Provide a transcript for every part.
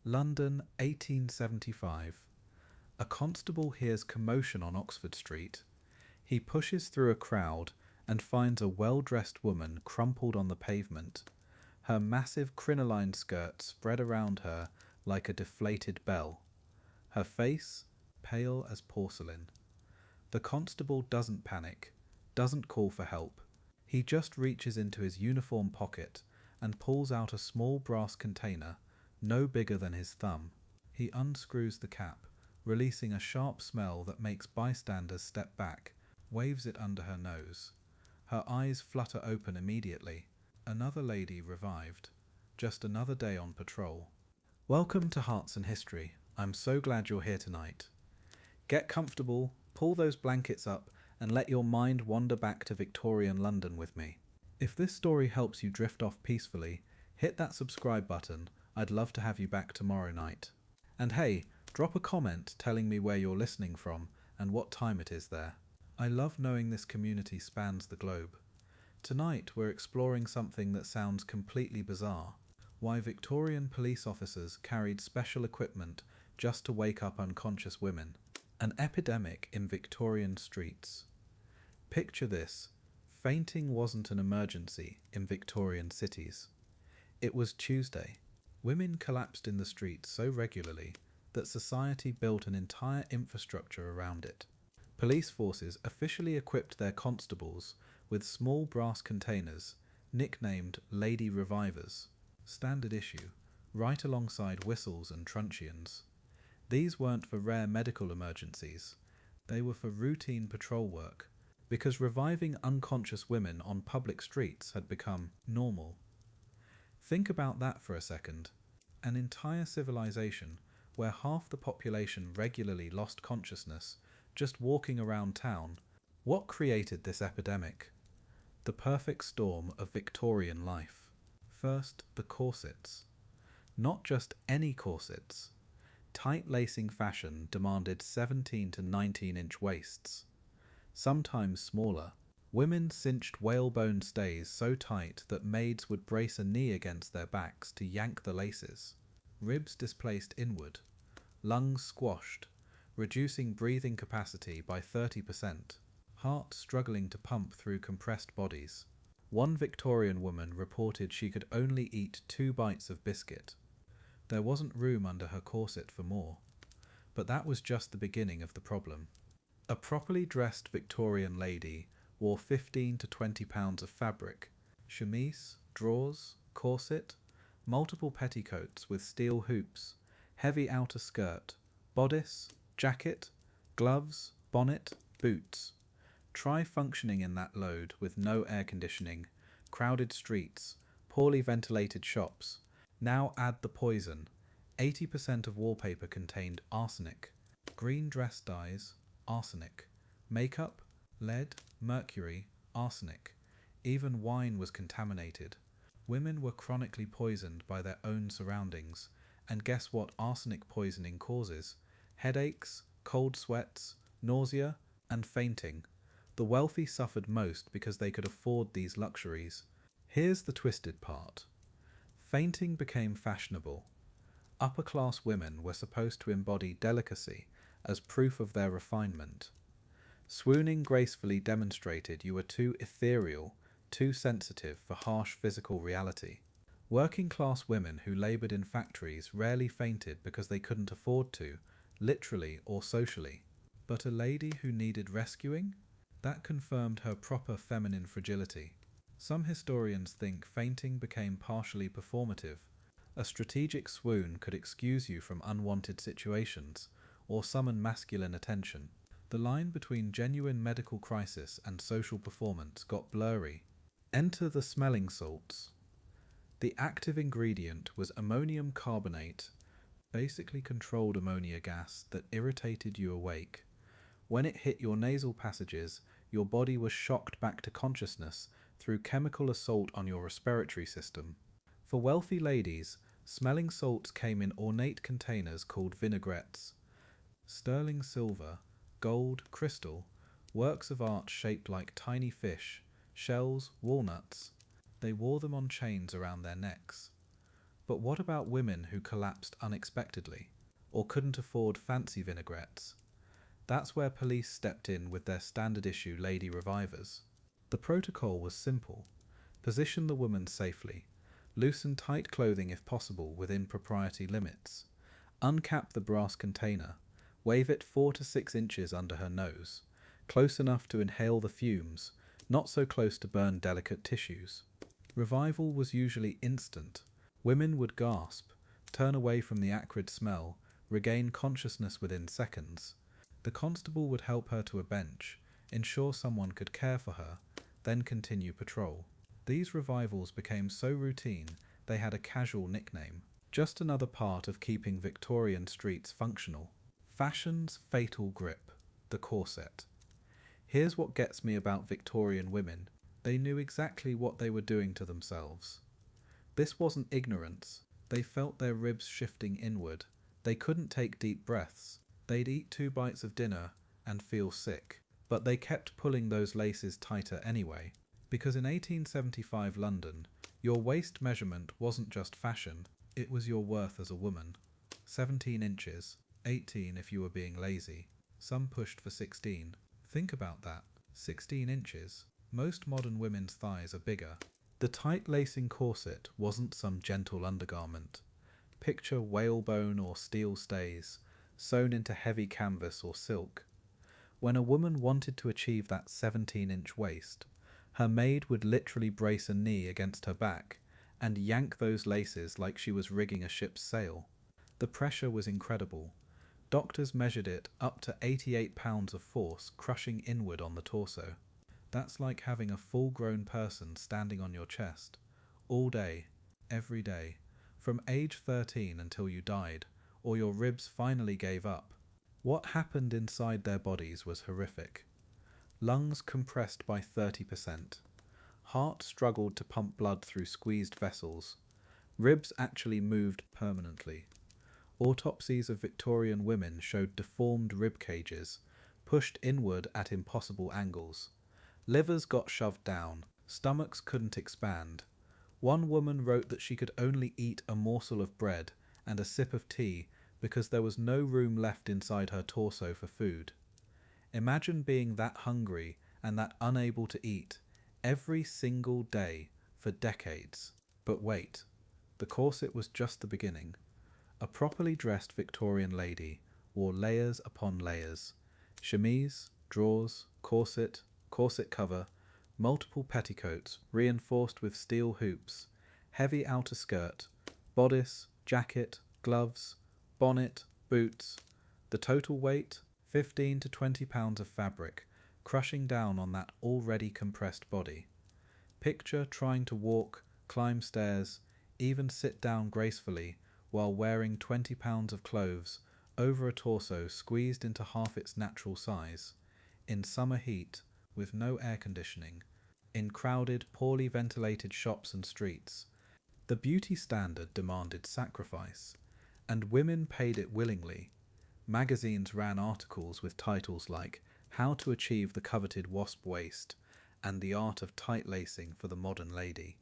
London, 1875. A constable hears commotion on Oxford Street. He pushes through a crowd and finds a well-dressed woman crumpled on the pavement, her massive crinoline skirt spread around her like a deflated bell, her face pale as porcelain. The constable doesn't panic, doesn't call for help. He just reaches into his uniform pocket and pulls out a small brass container, no bigger than his thumb. He unscrews the cap, releasing a sharp smell that makes bystanders step back, waves it under her nose. Her eyes flutter open immediately. Another lady revived. Just another day on patrol. Welcome to Hearts and History. I'm so glad you're here tonight. Get comfortable, pull those blankets up, and let your mind wander back to Victorian London with me. If this story helps you drift off peacefully, hit that subscribe button. I'd love to have you back tomorrow night. And hey, drop a comment telling me where you're listening from and what time it is there. I love knowing this community spans the globe. Tonight we're exploring something that sounds completely bizarre. Why Victorian police officers carried special equipment just to wake up unconscious women. An epidemic in Victorian streets. Picture this. Fainting wasn't an emergency in Victorian cities. It was Tuesday. Women collapsed in the streets so regularly that society built an entire infrastructure around it. Police forces officially equipped their constables with small brass containers, nicknamed Lady Revivers, standard issue, right alongside whistles and truncheons. These weren't for rare medical emergencies, they were for routine patrol work, because reviving unconscious women on public streets had become normal. Think about that for a second. An entire civilization where half the population regularly lost consciousness just walking around town. What created this epidemic? The perfect storm of Victorian life. First, the corsets. Not just any corsets. Tight lacing fashion demanded 17 to 19-inch waists. Sometimes smaller. Women cinched whalebone stays so tight that maids would brace a knee against their backs to yank the laces. Ribs displaced inward. Lungs squashed, reducing breathing capacity by 30%. Heart struggling to pump through compressed bodies. One Victorian woman reported she could only eat 2 bites of biscuit. There wasn't room under her corset for more. But that was just the beginning of the problem. A properly dressed Victorian lady wore 15 to 20 pounds of fabric, chemise, drawers, corset, multiple petticoats with steel hoops, heavy outer skirt, bodice, jacket, gloves, bonnet, boots. Try functioning in that load with no air conditioning, crowded streets, poorly ventilated shops. Now add the poison. 80% of wallpaper contained arsenic. Green dress dyes, arsenic. Makeup, lead, mercury, arsenic. Even wine was contaminated. Women were chronically poisoned by their own surroundings. And guess what arsenic poisoning causes? Headaches, cold sweats, nausea, and fainting. The wealthy suffered most because they could afford these luxuries. Here's the twisted part. Fainting became fashionable. Upper-class women were supposed to embody delicacy as proof of their refinement. Swooning gracefully demonstrated you were too ethereal, too sensitive for harsh physical reality. Working-class women who laboured in factories rarely fainted because they couldn't afford to, literally or socially. But a lady who needed rescuing? That confirmed her proper feminine fragility. Some historians think fainting became partially performative. A strategic swoon could excuse you from unwanted situations, or summon masculine attention. The line between genuine medical crisis and social performance got blurry. Enter the smelling salts. The active ingredient was ammonium carbonate, basically controlled ammonia gas that irritated you awake. When it hit your nasal passages, your body was shocked back to consciousness through chemical assault on your respiratory system. For wealthy ladies, smelling salts came in ornate containers called vinaigrettes. Sterling silver, gold, crystal, works of art shaped like tiny fish, shells, walnuts. They wore them on chains around their necks. But what about women who collapsed unexpectedly, or couldn't afford fancy vinaigrettes? That's where police stepped in with their standard issue lady revivers. The protocol was simple. Position the woman safely. Loosen tight clothing if possible within propriety limits. Uncap the brass container. Wave it 4 to 6 inches under her nose, close enough to inhale the fumes, not so close to burn delicate tissues. Revival was usually instant. Women would gasp, turn away from the acrid smell, regain consciousness within seconds. The constable would help her to a bench, ensure someone could care for her, then continue patrol. These revivals became so routine they had a casual nickname. Just another part of keeping Victorian streets functional. Fashion's fatal grip, the corset. Here's what gets me about Victorian women. They knew exactly what they were doing to themselves. This wasn't ignorance. They felt their ribs shifting inward. They couldn't take deep breaths. They'd eat 2 bites of dinner and feel sick. But they kept pulling those laces tighter anyway. Because in 1875 London, your waist measurement wasn't just fashion, it was your worth as a woman. 17 inches, 18 if you were being lazy. Some pushed for 16. Think about that. 16 inches. Most modern women's thighs are bigger. The tight lacing corset wasn't some gentle undergarment. Picture whalebone or steel stays, sewn into heavy canvas or silk. When a woman wanted to achieve that 17-inch waist, her maid would literally brace a knee against her back and yank those laces like she was rigging a ship's sail. The pressure was incredible. Doctors measured it up to 88 pounds of force crushing inward on the torso. That's like having a full-grown person standing on your chest, all day, every day, from age 13 until you died, or your ribs finally gave up. What happened inside their bodies was horrific. Lungs compressed by 30%. Heart struggled to pump blood through squeezed vessels. Ribs actually moved permanently. Autopsies of Victorian women showed deformed rib cages, pushed inward at impossible angles. Livers got shoved down. Stomachs couldn't expand. One woman wrote that she could only eat a morsel of bread and a sip of tea because there was no room left inside her torso for food. Imagine being that hungry and that unable to eat every single day for decades. But wait, the corset was just the beginning. A properly dressed Victorian lady wore layers upon layers. Chemise, drawers, corset cover, multiple petticoats reinforced with steel hoops, heavy outer skirt, bodice, jacket, gloves, bonnet, boots. The total weight, 15 to 20 pounds of fabric, crushing down on that already compressed body. Picture trying to walk, climb stairs, even sit down gracefully while wearing 20 pounds of clothes over a torso squeezed into half its natural size, in summer heat, with no air conditioning, in crowded, poorly ventilated shops and streets. The beauty standard demanded sacrifice, and women paid it willingly. Magazines ran articles with titles like How to Achieve the Coveted Wasp Waist and The Art of Tight Lacing for the Modern Lady.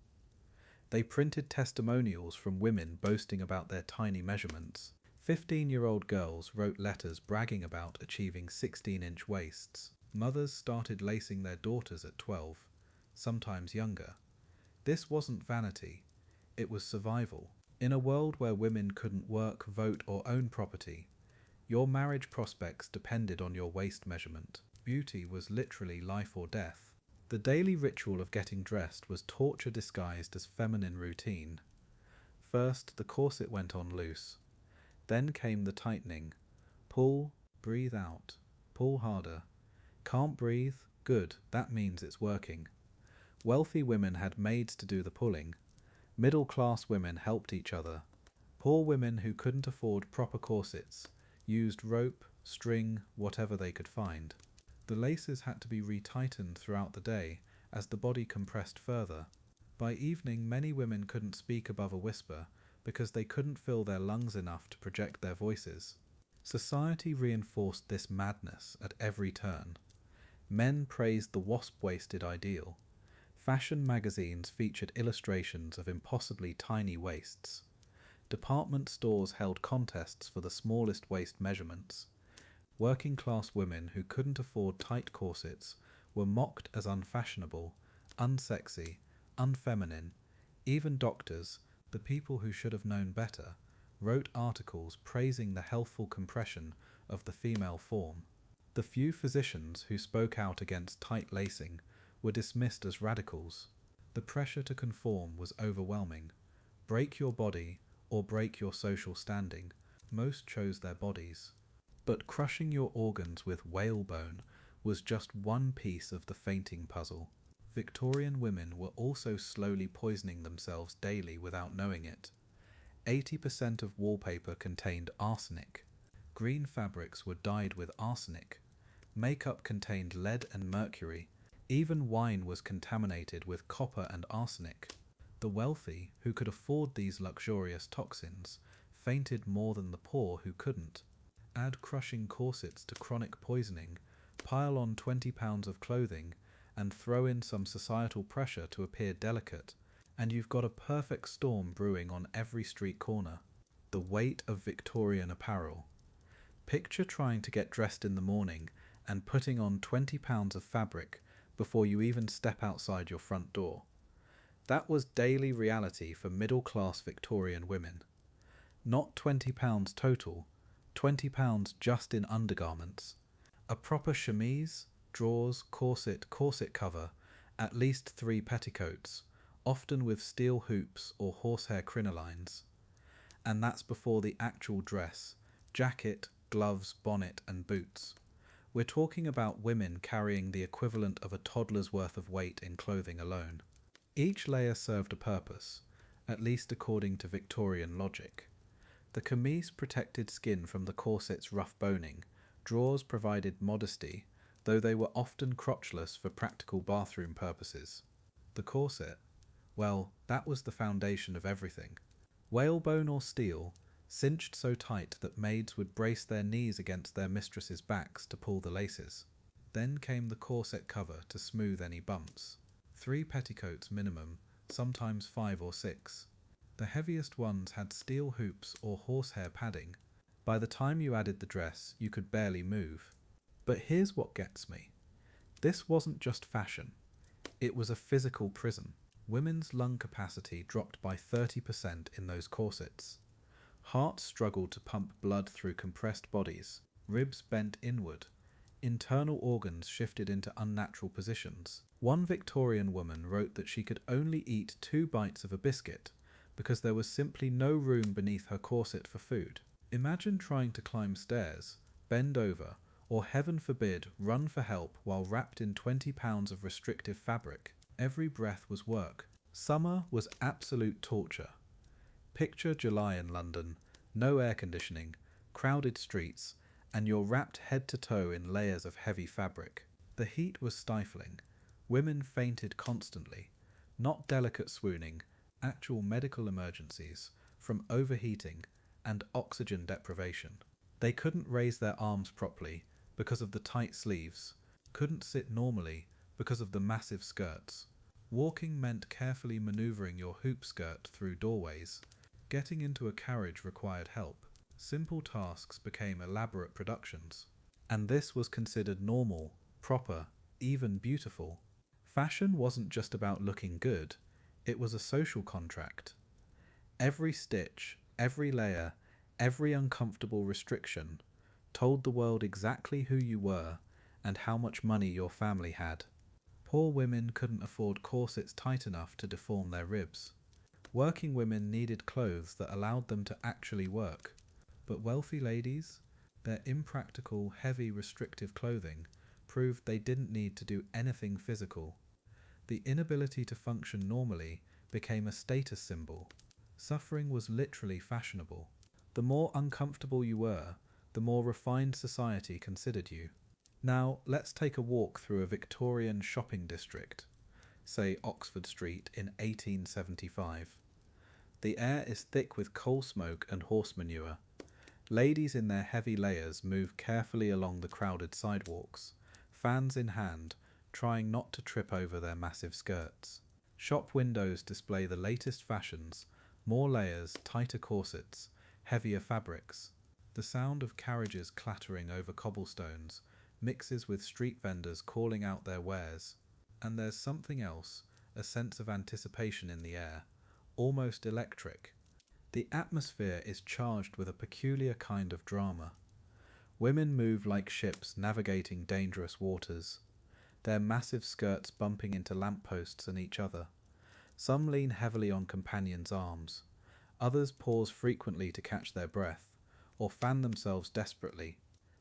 They printed testimonials from women boasting about their tiny measurements. 15-year-old girls wrote letters bragging about achieving 16-inch waists. Mothers started lacing their daughters at 12, sometimes younger. This wasn't vanity, it was survival. In a world where women couldn't work, vote, or own property, your marriage prospects depended on your waist measurement. Beauty was literally life or death. The daily ritual of getting dressed was torture disguised as feminine routine. First, the corset went on loose. Then came the tightening. Pull, breathe out. Pull harder. Can't breathe? Good, that means it's working. Wealthy women had maids to do the pulling. Middle-class women helped each other. Poor women who couldn't afford proper corsets used rope, string, whatever they could find. The laces had to be retightened throughout the day as the body compressed further. By evening, many women couldn't speak above a whisper because they couldn't fill their lungs enough to project their voices. Society reinforced this madness at every turn. Men praised the wasp-waisted ideal. Fashion magazines featured illustrations of impossibly tiny waists. Department stores held contests for the smallest waist measurements. Working class women who couldn't afford tight corsets were mocked as unfashionable, unsexy, unfeminine. Even doctors, the people who should have known better, wrote articles praising the healthful compression of the female form. The few physicians who spoke out against tight lacing were dismissed as radicals. The pressure to conform was overwhelming. Break your body or break your social standing. Most chose their bodies. But crushing your organs with whalebone was just one piece of the fainting puzzle. Victorian women were also slowly poisoning themselves daily without knowing it. 80% of wallpaper contained arsenic. Green fabrics were dyed with arsenic. Makeup contained lead and mercury. Even wine was contaminated with copper and arsenic. The wealthy, who could afford these luxurious toxins, fainted more than the poor who couldn't. Add crushing corsets to chronic poisoning, pile on 20 pounds of clothing, and throw in some societal pressure to appear delicate, and you've got a perfect storm brewing on every street corner. The weight of Victorian apparel. Picture trying to get dressed in the morning and putting on 20 pounds of fabric before you even step outside your front door. That was daily reality for middle-class Victorian women. Not 20 pounds total, 20 pounds just in undergarments. A proper chemise, drawers, corset cover, at least 3 petticoats, often with steel hoops or horsehair crinolines. And that's before the actual dress, jacket, gloves, bonnet and boots. We're talking about women carrying the equivalent of a toddler's worth of weight in clothing alone. Each layer served a purpose, at least according to Victorian logic. The chemise protected skin from the corset's rough boning, drawers provided modesty, though they were often crotchless for practical bathroom purposes. The corset, well, that was the foundation of everything. Whalebone or steel, cinched so tight that maids would brace their knees against their mistresses' backs to pull the laces. Then came the corset cover to smooth any bumps. 3 petticoats minimum, sometimes 5 or 6. The heaviest ones had steel hoops or horsehair padding. By the time you added the dress, you could barely move. But here's what gets me. This wasn't just fashion. It was a physical prison. Women's lung capacity dropped by 30% in those corsets. Hearts struggled to pump blood through compressed bodies. Ribs bent inward. Internal organs shifted into unnatural positions. One Victorian woman wrote that she could only eat 2 bites of a biscuit because there was simply no room beneath her corset for food. Imagine trying to climb stairs, bend over, or heaven forbid, run for help while wrapped in 20 pounds of restrictive fabric. Every breath was work. Summer was absolute torture. Picture July in London, no air conditioning, crowded streets, and you're wrapped head to toe in layers of heavy fabric. The heat was stifling. Women fainted constantly. Not delicate swooning, actual medical emergencies from overheating and oxygen deprivation. They couldn't raise their arms properly because of the tight sleeves, couldn't sit normally because of the massive skirts. Walking meant carefully maneuvering your hoop skirt through doorways. Getting into a carriage required help. Simple tasks became elaborate productions. And this was considered normal, proper, even beautiful. Fashion wasn't just about looking good, it was a social contract. Every stitch, every layer, every uncomfortable restriction told the world exactly who you were and how much money your family had. Poor women couldn't afford corsets tight enough to deform their ribs. Working women needed clothes that allowed them to actually work. But wealthy ladies, their impractical, heavy, restrictive clothing proved they didn't need to do anything physical. The inability to function normally became a status symbol. Suffering was literally fashionable. The more uncomfortable you were, the more refined society considered you. Now, let's take a walk through a Victorian shopping district, say Oxford Street in 1875. The air is thick with coal smoke and horse manure. Ladies in their heavy layers move carefully along the crowded sidewalks, fans in hand, trying not to trip over their massive skirts. Shop windows display the latest fashions, More layers, tighter corsets, heavier fabrics. The sound of carriages clattering over cobblestones mixes with street vendors calling out their wares. And there's something else, a sense of anticipation in the air, almost electric. The atmosphere is charged with a peculiar kind of drama. Women move like ships navigating dangerous waters, their massive skirts bumping into lampposts and each other. Some lean heavily on companions' arms. Others pause frequently to catch their breath, or fan themselves desperately.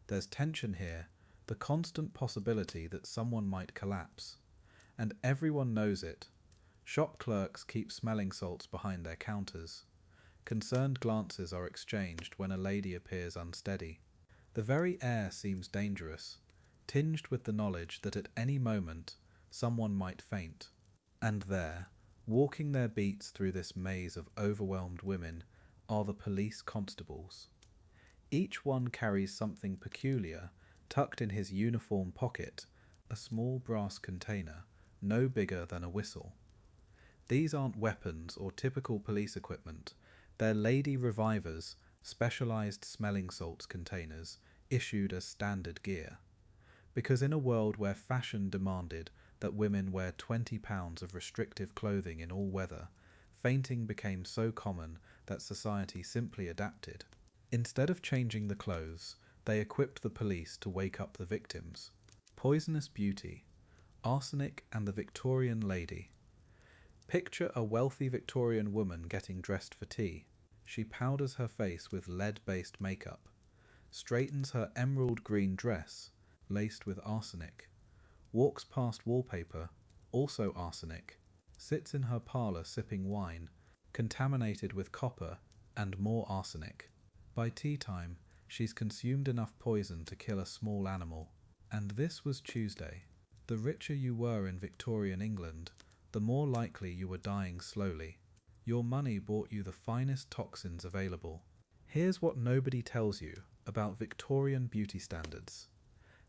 There's tension here, the constant possibility that someone might collapse. And everyone knows it. Shop clerks keep smelling salts behind their counters. Concerned glances are exchanged when a lady appears unsteady. The very air seems dangerous, tinged with the knowledge that at any moment someone might faint. And there, walking their beats through this maze of overwhelmed women, are the police constables. Each one carries something peculiar tucked in his uniform pocket, a small brass container, no bigger than a whistle. These aren't weapons or typical police equipment. They're lady revivers, specialized smelling salts containers, issued as standard gear. Because in a world where fashion demanded that women wear 20 pounds of restrictive clothing in all weather, fainting became so common that society simply adapted. Instead of changing the clothes, they equipped the police to wake up the victims. Poisonous beauty, arsenic and the Victorian lady. Picture a wealthy Victorian woman getting dressed for tea. She powders her face with lead-based makeup, straightens her emerald green dress, laced with arsenic, walks past wallpaper, also arsenic, sits in her parlour sipping wine, contaminated with copper and more arsenic. By tea time, she's consumed enough poison to kill a small animal. And this was Tuesday. The richer you were in Victorian England, the more likely you were dying slowly. Your money bought you the finest toxins available. Here's what nobody tells you about Victorian beauty standards.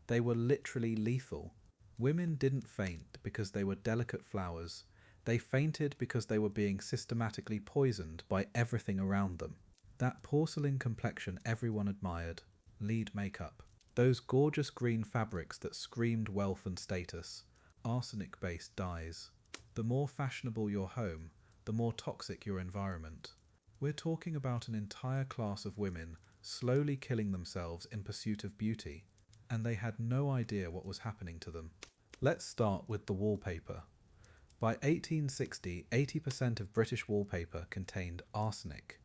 They were literally lethal. Women didn't faint because they were delicate flowers. They fainted because they were being systematically poisoned by everything around them. That porcelain complexion everyone admired, lead makeup. Those gorgeous green fabrics that screamed wealth and status, arsenic-based dyes. The more fashionable your home, the more toxic your environment. We're talking about an entire class of women slowly killing themselves in pursuit of beauty, and they had no idea what was happening to them. Let's start with the wallpaper. By 1860, 80% of British wallpaper contained arsenic.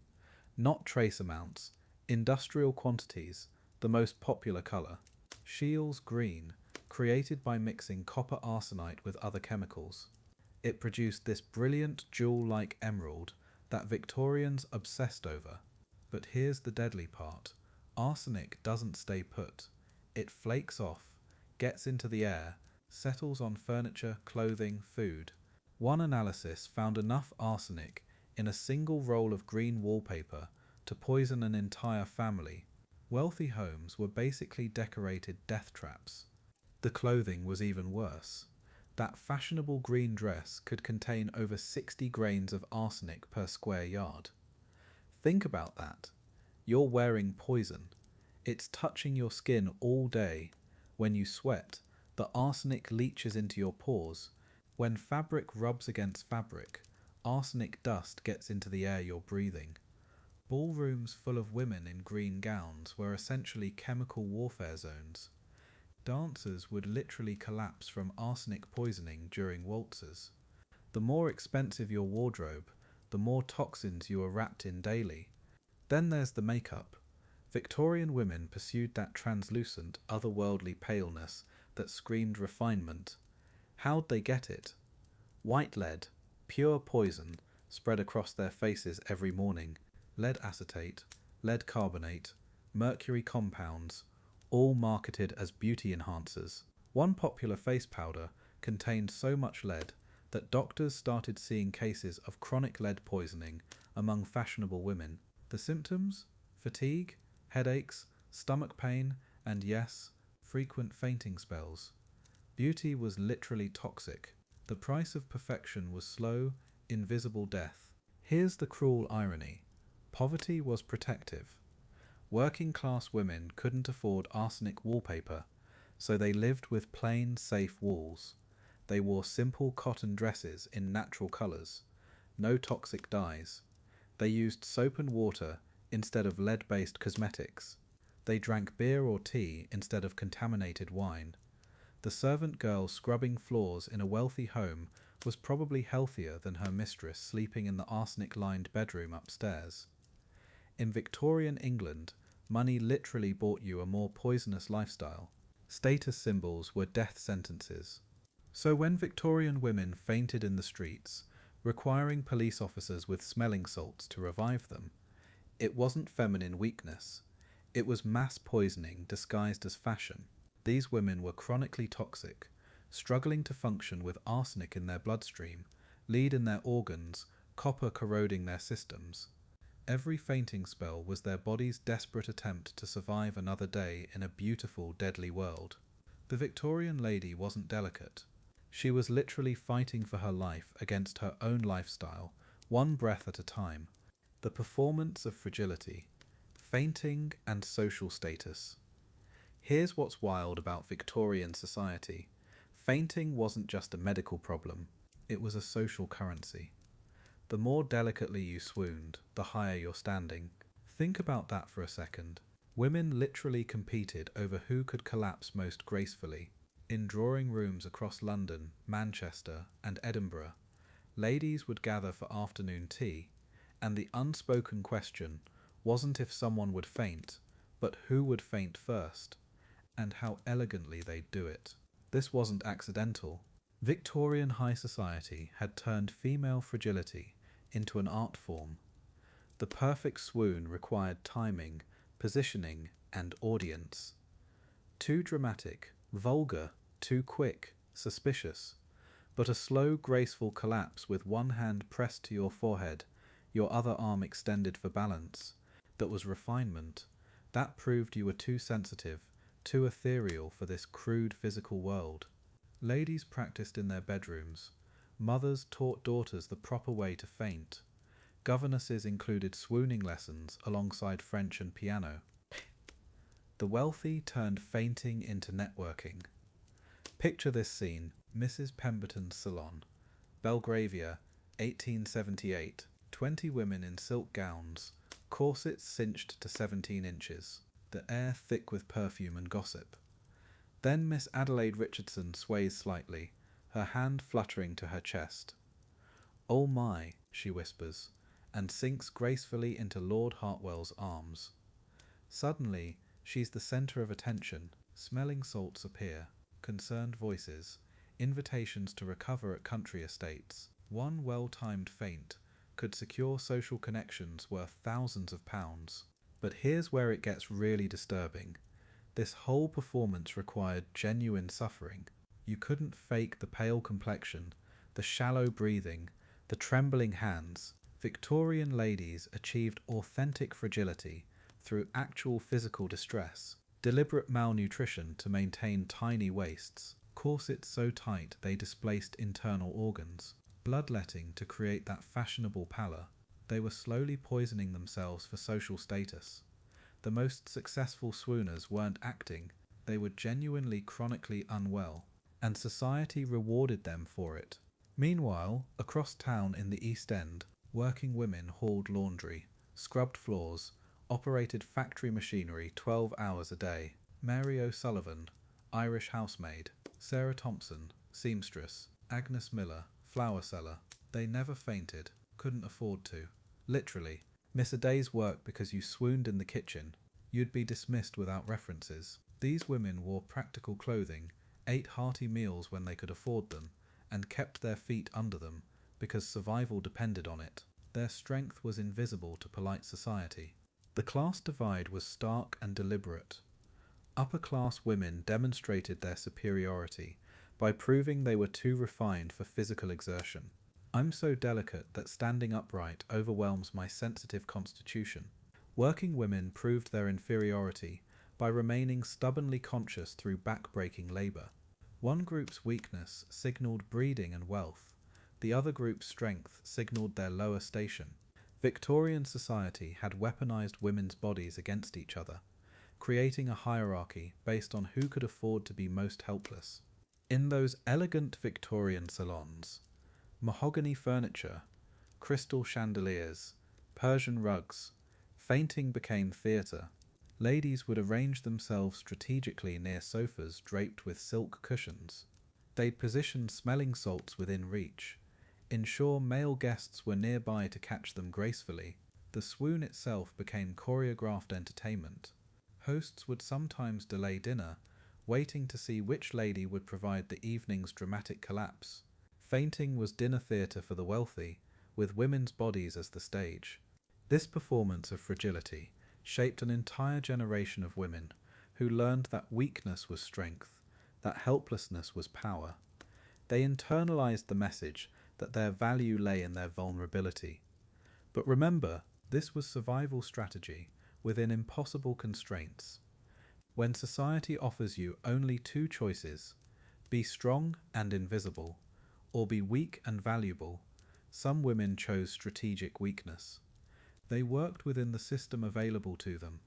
Not trace amounts, industrial quantities, the most popular colour. Scheele's green, created by mixing copper arsenite with other chemicals. It produced this brilliant jewel-like emerald that Victorians obsessed over. But here's the deadly part. Arsenic doesn't stay put. It flakes off, gets into the air, settles on furniture, clothing, food. One analysis found enough arsenic in a single roll of green wallpaper to poison an entire family. Wealthy homes were basically decorated death traps. The clothing was even worse. That fashionable green dress could contain over 60 grains of arsenic per square yard. Think about that. You're wearing poison. It's touching your skin all day. When you sweat, the arsenic leaches into your pores. When fabric rubs against fabric, arsenic dust gets into the air you're breathing. Ballrooms full of women in green gowns were essentially chemical warfare zones. Dancers would literally collapse from arsenic poisoning during waltzes. The more expensive your wardrobe, the more toxins you were wrapped in daily. Then there's the makeup. Victorian women pursued that translucent, otherworldly paleness that screamed refinement. How'd they get it? White lead, pure poison, spread across their faces every morning. Lead acetate, lead carbonate, mercury compounds, all marketed as beauty enhancers. One popular face powder contained so much lead that doctors started seeing cases of chronic lead poisoning among fashionable women. The symptoms? Fatigue, headaches, stomach pain, and yes, frequent fainting spells. Beauty was literally toxic. The price of perfection was slow, invisible death. Here's the cruel irony. Poverty was protective. Working class women couldn't afford arsenic wallpaper, so they lived with plain, safe walls. They wore simple cotton dresses in natural colours, no toxic dyes. They used soap and water instead of lead-based cosmetics. They drank beer or tea instead of contaminated wine. The servant girl scrubbing floors in a wealthy home was probably healthier than her mistress sleeping in the arsenic-lined bedroom upstairs. In Victorian England, money literally bought you a more poisonous lifestyle. Status symbols were death sentences. So when Victorian women fainted in the streets, requiring police officers with smelling salts to revive them, it wasn't feminine weakness. It was mass poisoning disguised as fashion. These women were chronically toxic, struggling to function with arsenic in their bloodstream, lead in their organs, copper corroding their systems. Every fainting spell was their body's desperate attempt to survive another day in a beautiful, deadly world. The Victorian lady wasn't delicate. She was literally fighting for her life against her own lifestyle, one breath at a time. The performance of fragility, fainting and social status. Here's what's wild about Victorian society. Fainting wasn't just a medical problem, it was a social currency. The more delicately you swooned, the higher your standing. Think about that for a second. Women literally competed over who could collapse most gracefully. In drawing rooms across London, Manchester, and Edinburgh, ladies would gather for afternoon tea, and the unspoken question wasn't if someone would faint, but who would faint first, and how elegantly they'd do it. This wasn't accidental. Victorian high society had turned female fragility into an art form. The perfect swoon required timing, positioning, and audience. Too dramatic, vulgar, too quick, suspicious, but a slow, graceful collapse with one hand pressed to your forehead, your other arm extended for balance, that was refinement. That proved you were too sensitive, too ethereal for this crude physical world. Ladies practiced in their bedrooms. Mothers taught daughters the proper way to faint. Governesses included swooning lessons alongside French and piano. The wealthy turned fainting into networking. Picture this scene: Mrs. Pemberton's salon, Belgravia, 1878. 20 women in silk gowns, corsets cinched to 17 inches, the air thick with perfume and gossip. Then Miss Adelaide Richardson sways slightly, her hand fluttering to her chest. "Oh my," she whispers, and sinks gracefully into Lord Hartwell's arms. Suddenly, she's the centre of attention. Smelling salts appear, concerned voices, invitations to recover at country estates. One well-timed feint could secure social connections worth thousands of pounds. But here's where it gets really disturbing. This whole performance required genuine suffering. You couldn't fake the pale complexion, the shallow breathing, the trembling hands. Victorian ladies achieved authentic fragility through actual physical distress, deliberate malnutrition to maintain tiny waists, corsets so tight they displaced internal organs, bloodletting to create that fashionable pallor. They were slowly poisoning themselves for social status. The most successful swooners weren't acting, they were genuinely chronically unwell, and society rewarded them for it. Meanwhile, across town in the East End, working women hauled laundry, scrubbed floors, operated factory machinery 12 hours a day. Mary O'Sullivan, Irish housemaid, Sarah Thompson, seamstress, Agnes Miller, flower seller. They never fainted, couldn't afford to. Literally, miss a day's work because you swooned in the kitchen, you'd be dismissed without references. These women wore practical clothing, ate hearty meals when they could afford them, and kept their feet under them because survival depended on it. Their strength was invisible to polite society. The class divide was stark and deliberate. Upper-class women demonstrated their superiority by proving they were too refined for physical exertion. "I'm so delicate that standing upright overwhelms my sensitive constitution." Working women proved their inferiority by remaining stubbornly conscious through back-breaking labour. One group's weakness signalled breeding and wealth, the other group's strength signalled their lower station. Victorian society had weaponized women's bodies against each other, creating a hierarchy based on who could afford to be most helpless. In those elegant Victorian salons, mahogany furniture, crystal chandeliers, Persian rugs, fainting became theatre. Ladies would arrange themselves strategically near sofas draped with silk cushions. They'd position smelling salts within reach, ensure male guests were nearby to catch them gracefully. The swoon itself became choreographed entertainment. Hosts would sometimes delay dinner, waiting to see which lady would provide the evening's dramatic collapse. Fainting was dinner theatre for the wealthy, with women's bodies as the stage. This performance of fragility shaped an entire generation of women who learned that weakness was strength, that helplessness was power. They internalized the message that their value lay in their vulnerability. But remember, this was survival strategy within impossible constraints. When society offers you only two choices, be strong and invisible, or be weak and valuable, some women chose strategic weakness. They worked within the system available to them,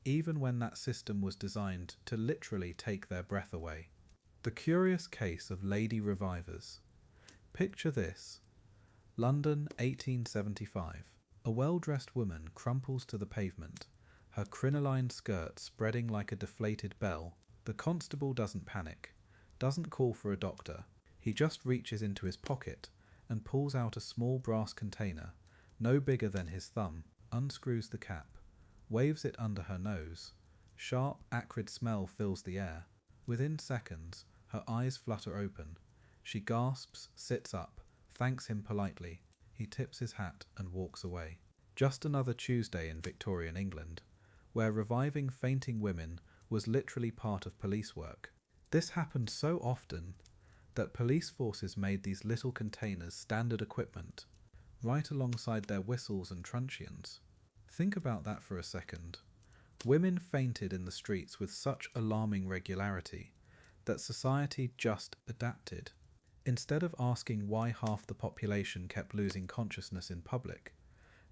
even when that system was designed to literally take their breath away. The curious case of lady revivers. Picture this. London, 1875. A well-dressed woman crumples to the pavement, her crinoline skirt spreading like a deflated bell. The constable doesn't panic, doesn't call for a doctor. He just reaches into his pocket and pulls out a small brass container, no bigger than his thumb, unscrews the cap, waves it under her nose. Sharp, acrid smell fills the air. Within seconds, her eyes flutter open. She gasps, sits up, thanks him politely. He tips his hat and walks away. Just another Tuesday in Victorian England, where reviving fainting women was literally part of police work. This happened so often that police forces made these little containers standard equipment, right alongside their whistles and truncheons. Think about that for a second. Women fainted in the streets with such alarming regularity that society just adapted. Instead of asking why half the population kept losing consciousness in public,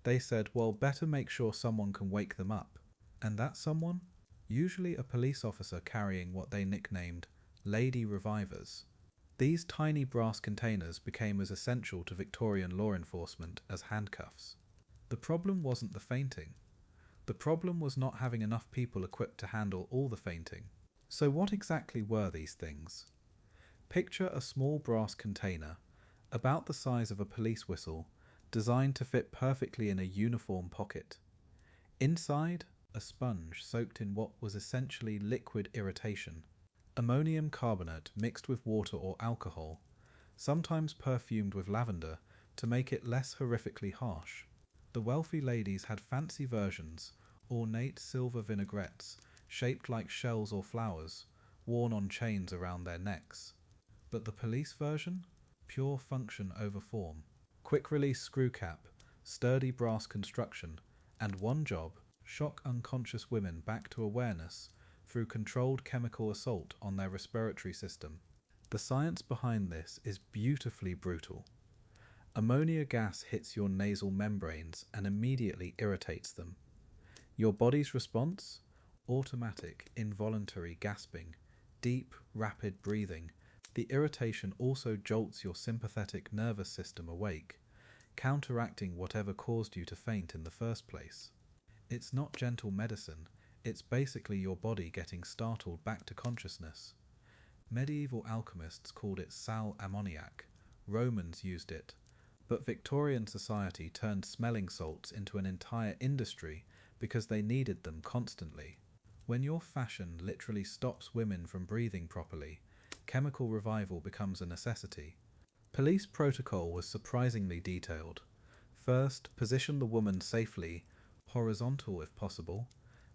they said, well, better make sure someone can wake them up. And that someone? Usually a police officer carrying what they nicknamed lady revivers. These tiny brass containers became as essential to Victorian law enforcement as handcuffs. The problem wasn't the fainting. The problem was not having enough people equipped to handle all the fainting. So what exactly were these things? Picture a small brass container, about the size of a police whistle, designed to fit perfectly in a uniform pocket. Inside, a sponge soaked in what was essentially liquid irritation. Ammonium carbonate mixed with water or alcohol, sometimes perfumed with lavender to make it less horrifically harsh. The wealthy ladies had fancy versions, ornate silver vinaigrettes, shaped like shells or flowers, worn on chains around their necks. But the police version? Pure function over form. Quick-release screw cap, sturdy brass construction, and one job: shock unconscious women back to awareness through controlled chemical assault on their respiratory system. The science behind this is beautifully brutal. Ammonia gas hits your nasal membranes and immediately irritates them. Your body's response? Automatic, involuntary gasping, deep, rapid breathing. The irritation also jolts your sympathetic nervous system awake, counteracting whatever caused you to faint in the first place. It's not gentle medicine, it's basically your body getting startled back to consciousness. Medieval alchemists called it sal ammoniac, Romans used it, but Victorian society turned smelling salts into an entire industry because they needed them constantly. When your fashion literally stops women from breathing properly, chemical revival becomes a necessity. Police protocol was surprisingly detailed. First, position the woman safely, horizontal if possible,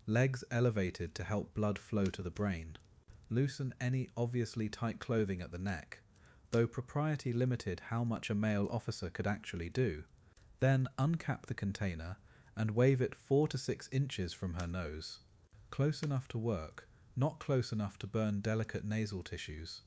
legs elevated to help blood flow to the brain. Loosen any obviously tight clothing at the neck, though propriety limited how much a male officer could actually do. Then uncap the container and wave it 4 to 6 inches from her nose. Close enough to work, not close enough to burn delicate nasal tissues.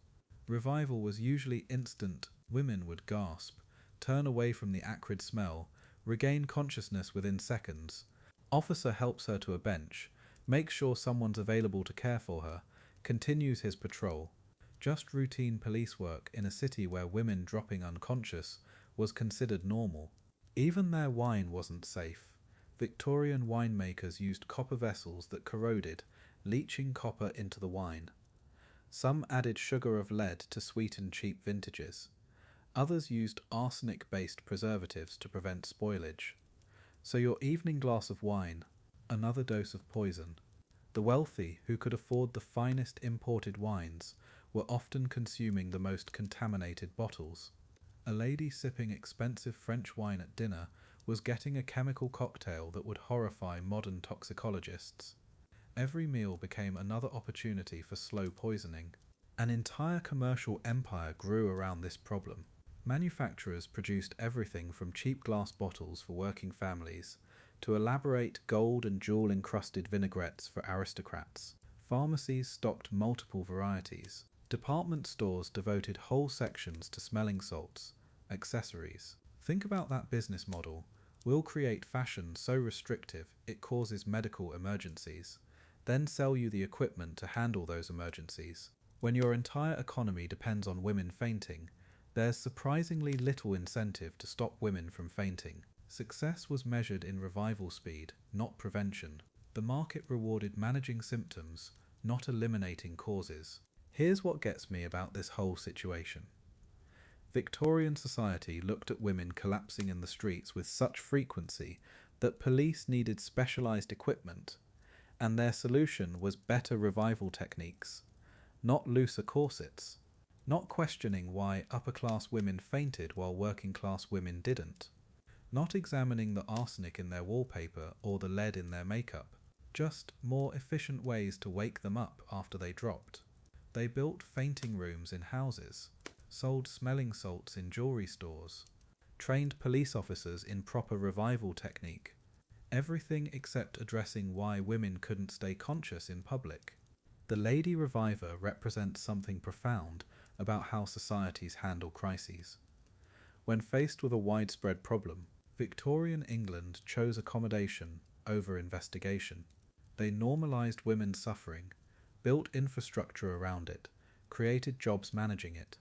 Revival was usually instant. Women would gasp, turn away from the acrid smell, regain consciousness within seconds. Officer helps her to a bench, makes sure someone's available to care for her, continues his patrol. Just routine police work in a city where women dropping unconscious was considered normal. Even their wine wasn't safe. Victorian winemakers used copper vessels that corroded, leaching copper into the wine. Some added sugar of lead to sweeten cheap vintages. Others used arsenic-based preservatives to prevent spoilage. So your evening glass of wine, another dose of poison. The wealthy, who could afford the finest imported wines, were often consuming the most contaminated bottles. A lady sipping expensive French wine at dinner was getting a chemical cocktail that would horrify modern toxicologists. Every meal became another opportunity for slow poisoning. An entire commercial empire grew around this problem. Manufacturers produced everything from cheap glass bottles for working families to elaborate gold and jewel-encrusted vinaigrettes for aristocrats. Pharmacies stocked multiple varieties. Department stores devoted whole sections to smelling salts, accessories. Think about that business model. We'll create fashion so restrictive it causes medical emergencies, then sell you the equipment to handle those emergencies. When your entire economy depends on women fainting, there's surprisingly little incentive to stop women from fainting. Success was measured in revival speed, not prevention. The market rewarded managing symptoms, not eliminating causes. Here's what gets me about this whole situation. Victorian society looked at women collapsing in the streets with such frequency that police needed specialized equipment, and their solution was better revival techniques, not looser corsets. Not questioning why upper-class women fainted while working-class women didn't. Not examining the arsenic in their wallpaper or the lead in their makeup. Just more efficient ways to wake them up after they dropped. They built fainting rooms in houses, sold smelling salts in jewelry stores, trained police officers in proper revival technique. Everything except addressing why women couldn't stay conscious in public. The Lady Reviver represents something profound about how societies handle crises. When faced with a widespread problem, Victorian England chose accommodation over investigation. They normalized women's suffering, built infrastructure around it, created jobs managing it.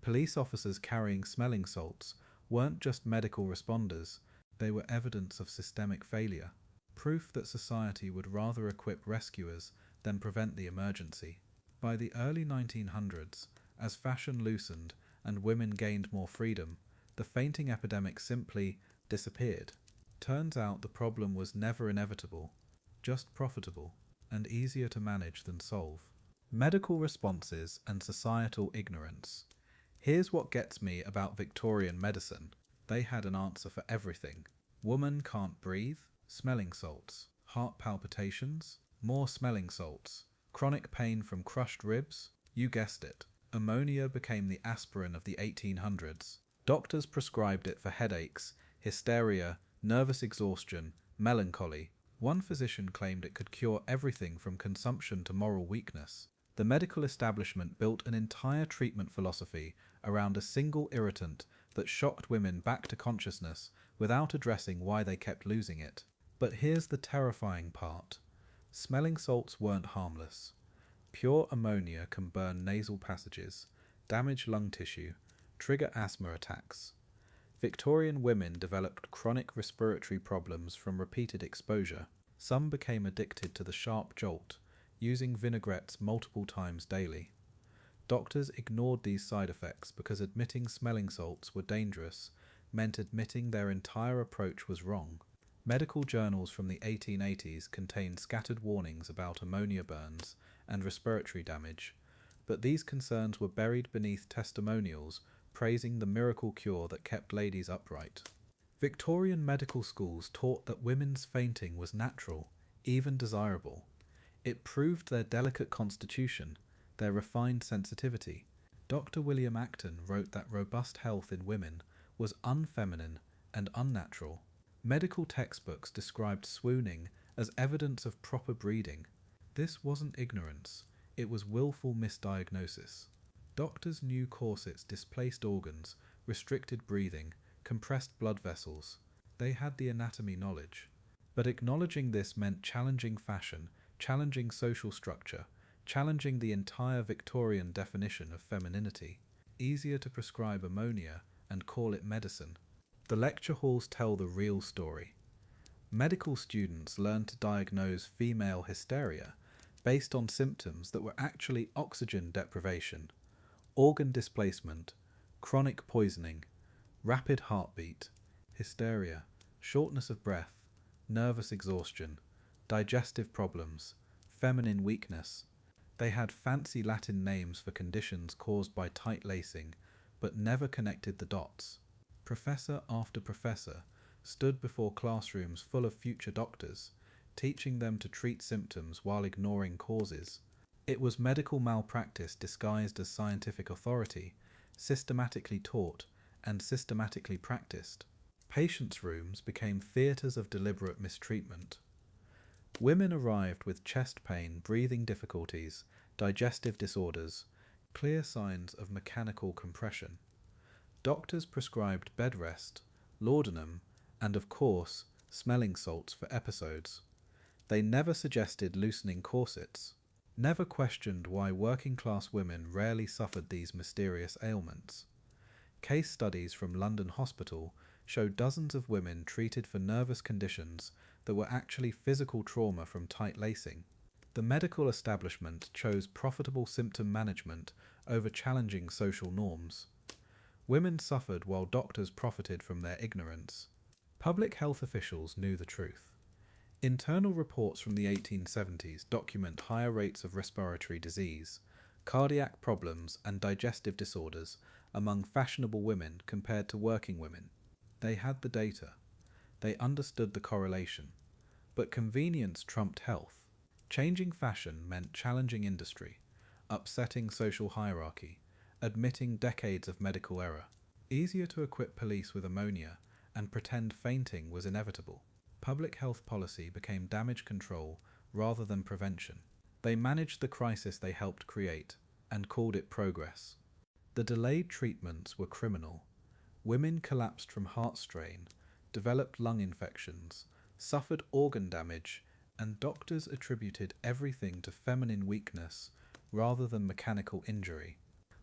Police officers carrying smelling salts weren't just medical responders, they were evidence of systemic failure, proof that society would rather equip rescuers than prevent the emergency. By the early 1900s, as fashion loosened and women gained more freedom, the fainting epidemic simply disappeared. Turns out the problem was never inevitable, just profitable, and easier to manage than solve. Medical responses and societal ignorance. Here's what gets me about Victorian medicine. They had an answer for everything. Woman can't breathe? Smelling salts. Heart palpitations? More smelling salts. Chronic pain from crushed ribs? You guessed it. Ammonia became the aspirin of the 1800s. Doctors prescribed it for headaches, hysteria, nervous exhaustion, melancholy. One physician claimed it could cure everything from consumption to moral weakness. The medical establishment built an entire treatment philosophy around a single irritant that shocked women back to consciousness without addressing why they kept losing it. But here's the terrifying part. Smelling salts weren't harmless. Pure ammonia can burn nasal passages, damage lung tissue, trigger asthma attacks. Victorian women developed chronic respiratory problems from repeated exposure. Some became addicted to the sharp jolt, using vinaigrettes multiple times daily. Doctors ignored these side effects because admitting smelling salts were dangerous meant admitting their entire approach was wrong. Medical journals from the 1880s contained scattered warnings about ammonia burns and respiratory damage, but these concerns were buried beneath testimonials praising the miracle cure that kept ladies upright. Victorian medical schools taught that women's fainting was natural, even desirable. It proved their delicate constitution, their refined sensitivity. Dr. William Acton wrote that robust health in women was unfeminine and unnatural. Medical textbooks described swooning as evidence of proper breeding. This wasn't ignorance, it was willful misdiagnosis. Doctors knew corsets displaced organs, restricted breathing, compressed blood vessels. They had the anatomy knowledge. But acknowledging this meant challenging fashion, challenging social structure, challenging the entire Victorian definition of femininity. Easier to prescribe ammonia and call it medicine. The lecture halls tell the real story. Medical students learned to diagnose female hysteria based on symptoms that were actually oxygen deprivation, organ displacement, chronic poisoning, rapid heartbeat, hysteria, shortness of breath, nervous exhaustion, digestive problems, feminine weakness. They had fancy Latin names for conditions caused by tight lacing, but never connected the dots. Professor after professor stood before classrooms full of future doctors, teaching them to treat symptoms while ignoring causes. It was medical malpractice disguised as scientific authority, systematically taught and systematically practiced. Patients' rooms became theatres of deliberate mistreatment. Women arrived with chest pain, breathing difficulties, digestive disorders, clear signs of mechanical compression. Doctors prescribed bed rest, laudanum, and of course, smelling salts for episodes. They never suggested loosening corsets, never questioned why working-class women rarely suffered these mysterious ailments. Case studies from London Hospital show dozens of women treated for nervous conditions that were actually physical trauma from tight lacing. The medical establishment chose profitable symptom management over challenging social norms. Women suffered while doctors profited from their ignorance. Public health officials knew the truth. Internal reports from the 1870s document higher rates of respiratory disease, cardiac problems, and digestive disorders among fashionable women compared to working women. They had the data. They understood the correlation. But convenience trumped health. Changing fashion meant challenging industry, upsetting social hierarchy, admitting decades of medical error. Easier to equip police with ammonia and pretend fainting was inevitable. Public health policy became damage control rather than prevention. They managed the crisis they helped create and called it progress. The delayed treatments were criminal. Women collapsed from heart strain, developed lung infections, suffered organ damage, and doctors attributed everything to feminine weakness rather than mechanical injury.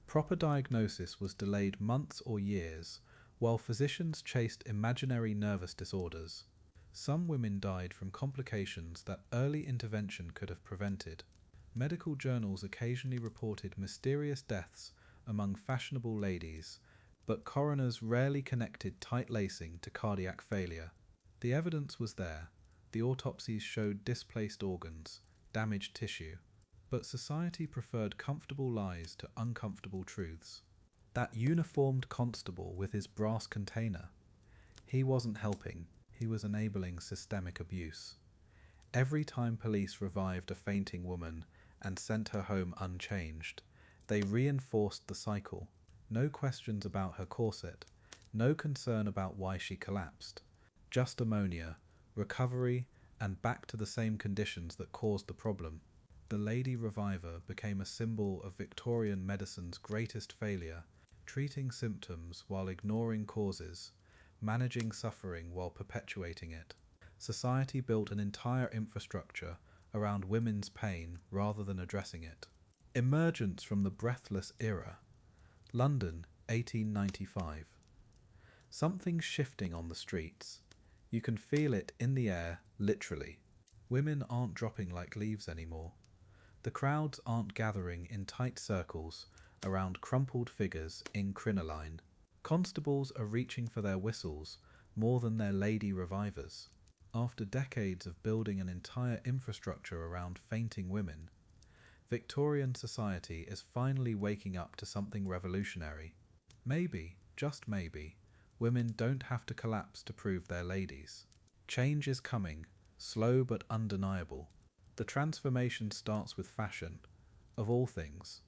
Proper diagnosis was delayed months or years, while physicians chased imaginary nervous disorders. Some women died from complications that early intervention could have prevented. Medical journals occasionally reported mysterious deaths among fashionable ladies, but coroners rarely connected tight lacing to cardiac failure. The evidence was there. The autopsies showed displaced organs, damaged tissue. But society preferred comfortable lies to uncomfortable truths. That uniformed constable with his brass container. He wasn't helping, he was enabling systemic abuse. Every time police revived a fainting woman and sent her home unchanged, they reinforced the cycle. No questions about her corset, no concern about why she collapsed. Just ammonia, recovery, and back to the same conditions that caused the problem. The Lady Reviver became a symbol of Victorian medicine's greatest failure, treating symptoms while ignoring causes, managing suffering while perpetuating it. Society built an entire infrastructure around women's pain rather than addressing it. Emergence from the breathless era. London, 1895. Something's shifting on the streets. You can feel it in the air, literally. Women aren't dropping like leaves anymore. The crowds aren't gathering in tight circles around crumpled figures in crinoline. Constables are reaching for their whistles more than their lady revivers. After decades of building an entire infrastructure around fainting women, Victorian society is finally waking up to something revolutionary. Maybe, just maybe, women don't have to collapse to prove they're ladies. Change is coming, slow but undeniable. The transformation starts with fashion, of all things.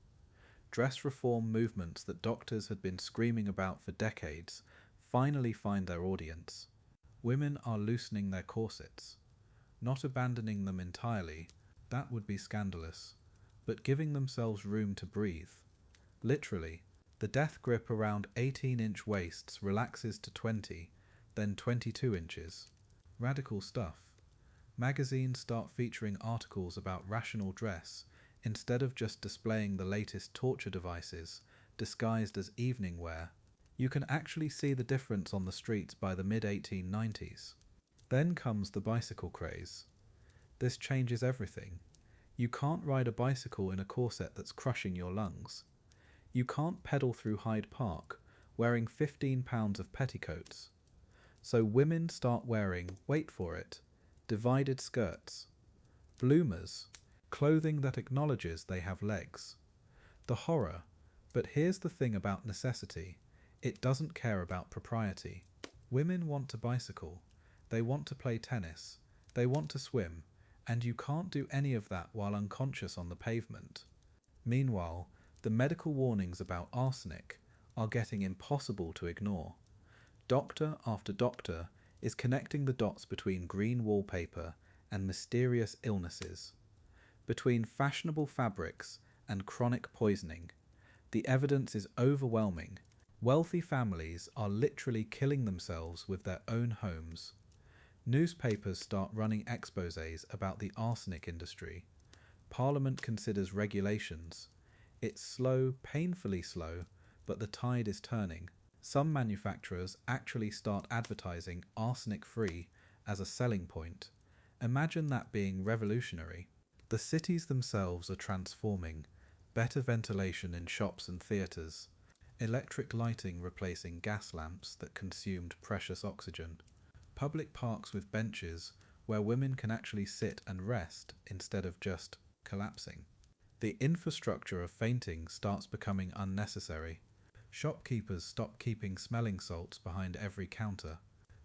Dress reform movements that doctors had been screaming about for decades finally find their audience. Women are loosening their corsets, not abandoning them entirely, that would be scandalous, but giving themselves room to breathe. Literally, the death grip around 18-inch waists relaxes to 20, then 22 inches. Radical stuff. Magazines start featuring articles about rational dress instead of just displaying the latest torture devices disguised as evening wear. You can actually see the difference on the streets by the mid-1890s. Then comes the bicycle craze. This changes everything. You can't ride a bicycle in a corset that's crushing your lungs. You can't pedal through Hyde Park wearing 15 pounds of petticoats. So women start wearing, wait for it, divided skirts. Bloomers, clothing that acknowledges they have legs. The horror, but here's the thing about necessity, it doesn't care about propriety. Women want to bicycle, they want to play tennis, they want to swim, and you can't do any of that while unconscious on the pavement. Meanwhile, the medical warnings about arsenic are getting impossible to ignore. Doctor after doctor is connecting the dots between green wallpaper and mysterious illnesses. Between fashionable fabrics and chronic poisoning, the evidence is overwhelming. Wealthy families are literally killing themselves with their own homes. Newspapers start running exposés about the arsenic industry. Parliament considers regulations. It's slow, painfully slow, but the tide is turning. Some manufacturers actually start advertising arsenic-free as a selling point. Imagine that being revolutionary. The cities themselves are transforming. Better ventilation in shops and theatres. Electric lighting replacing gas lamps that consumed precious oxygen. Public parks with benches where women can actually sit and rest instead of just collapsing. The infrastructure of fainting starts becoming unnecessary. Shopkeepers stop keeping smelling salts behind every counter.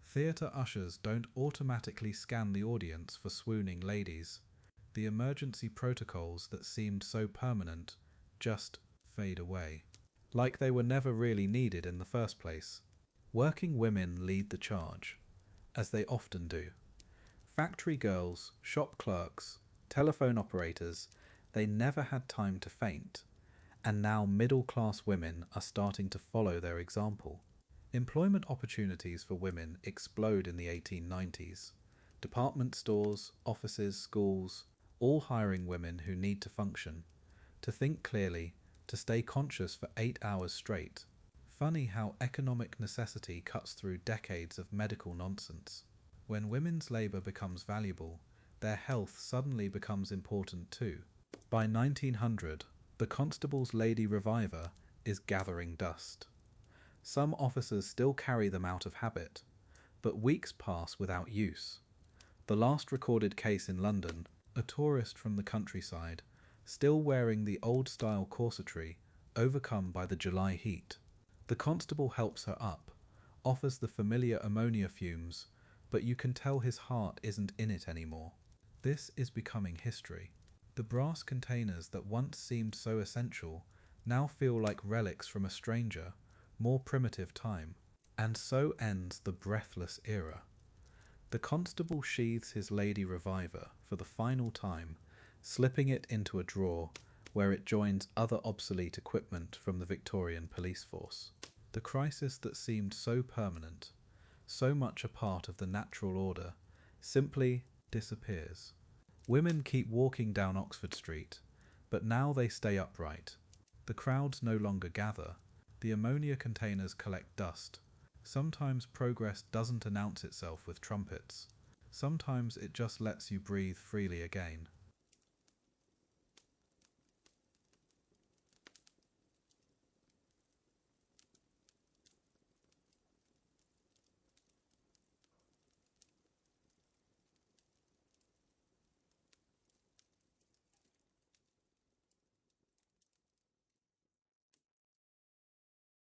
Theatre ushers don't automatically scan the audience for swooning ladies. The emergency protocols that seemed so permanent just fade away. Like they were never really needed in the first place. Working women lead the charge, as they often do. Factory girls, shop clerks, telephone operators, they never had time to faint. And now middle-class women are starting to follow their example. Employment opportunities for women explode in the 1890s. Department stores, offices, schools, all hiring women who need to function, to think clearly, to stay conscious for 8 hours straight. Funny how economic necessity cuts through decades of medical nonsense. When women's labour becomes valuable, their health suddenly becomes important too. By 1900, the constable's lady reviver is gathering dust. Some officers still carry them out of habit, but weeks pass without use. The last recorded case in London, a tourist from the countryside, still wearing the old-style corsetry, overcome by the July heat. The constable helps her up, offers the familiar ammonia fumes, but you can tell his heart isn't in it anymore. This is becoming history. The brass containers that once seemed so essential now feel like relics from a stranger, more primitive time. And so ends the breathless era. The constable sheathes his lady reviver for the final time, slipping it into a drawer where it joins other obsolete equipment from the Victorian police force. The crisis that seemed so permanent, so much a part of the natural order, simply disappears. Women keep walking down Oxford Street, but now they stay upright. The crowds no longer gather. The ammonia containers collect dust. Sometimes progress doesn't announce itself with trumpets. Sometimes it just lets you breathe freely again.